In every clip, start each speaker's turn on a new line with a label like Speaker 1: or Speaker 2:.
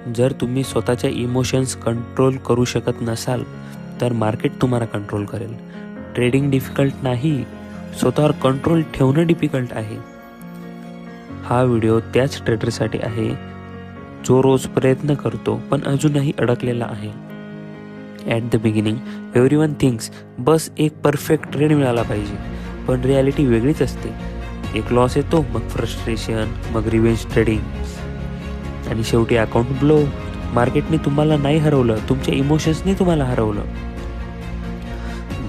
Speaker 1: जर तुम्ही स्वतःच्या इमोशन्स कंट्रोल करू शकत नसाल तर मार्केट तुम्हाला कंट्रोल करेल. ट्रेडिंग डिफिकल्ट नाही, स्वतःवर कंट्रोल ठेवणं डिफिकल्ट आहे. हा व्हिडिओ त्याच ट्रेडरसाठी आहे जो रोज प्रयत्न करतो पण अजूनही अडकलेला आहे. At the beginning everyone thinks बस एक परफेक्ट ट्रेड मिळाला पाहिजे, पण रियालिटी वेगळीच असते. एक लॉस येतो, मग फ्रस्ट्रेशन, मग रिव्हेंज ट्रेडिंग आणि शेवटी अकाउंट ब्लो. मार्केटने तुम्हाला नाही हरवलं, तुमच्या इमोशन्सने तुम्हाला हरवलं.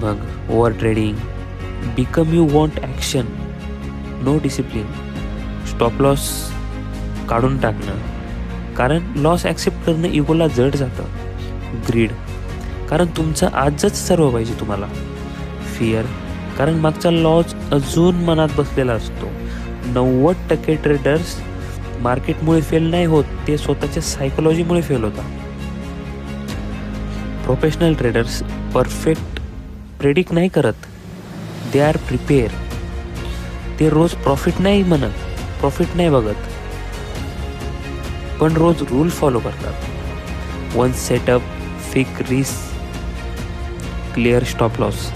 Speaker 1: मग over trading, because you want action, no discipline, stop loss काढून टाकणं, कारण लॉस ॲक्सेप्ट करणं इगोला जड जातं. ग्रीड, कारण तुमचं आजच सर्व पाहिजे तुम्हाला. फिअर, कारण मागचा लॉस अजून मनात बसलेला असतो. 90% ट्रेडर्स मार्केटमुळे फेल नाही होत, ते स्वतःच्या सायकोलॉजीमुळे फेल होतात. प्रोफेशनल ट्रेडर्स परफेक्ट प्रेडिक्ट नाही करत, दे आर प्रिपेअर. ते रोज प्रॉफिट नाही म्हणत, प्रॉफिट नाही बघत, पण रोज रूल फॉलो करतात. One setup, fix risk, clear stop loss.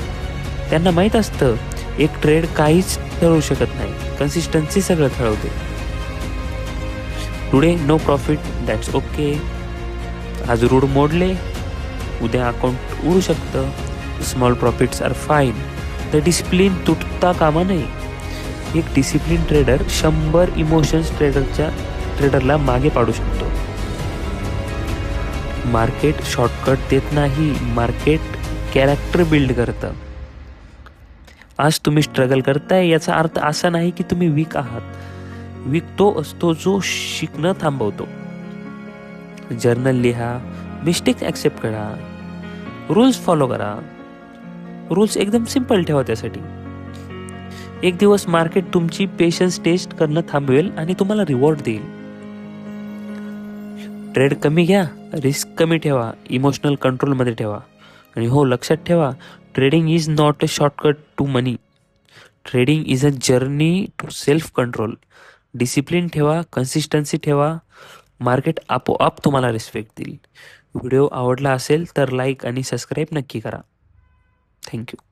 Speaker 1: त्यांना माहीत असतं एक ट्रेड काहीच ठरवू शकत नाही, कन्सिस्टन्सी सगळं ठरवते. Today no profit, that's okay. आज रूड मोडले, उद्या अकाउंट उडू शकतं. Small profits are fine. The discipline तुटता कामा नये. एक डिसिप्लिन ट्रेडर 100 इमोशन्स ट्रेडरला मागे पाडू शकतो. मार्केट शॉर्टकट देत नाही, मार्केट कॅरेक्टर बिल्ड करतं. आज तुम्ही स्ट्रगल करताय याचा अर्थ असा नाही की तुम्ही वीक आहात. वीक तो असतो जो शिकणं थांबवतो. जर्नल लिहा, मिस्टेक्स ॲक्सेप्ट करा, रूल्स फॉलो करा. रूल्स एकदम सिम्पल ठेवा. त्यासाठी एक दिवस मार्केट तुमची पेशन्स टेस्ट करणं थांबवेल आणि तुम्हाला रिवॉर्ड देईल. ट्रेड कमी घ्या, रिस्क कमी ठेवा, इमोशनल कंट्रोलमध्ये ठेवा. आणि हो, लक्षात ठेवा, trading is not a shortcut to money. Trading is a journey to self control. Discipline ठेवा, कन्सिस्टन्सी ठेवा, मार्केट आपोआप तुम्हाला रिस्पेक्ट देईल. व्हिडिओ आवडला असेल तर लाईक आणि सबस्क्राईब नक्की करा. थँक्यू.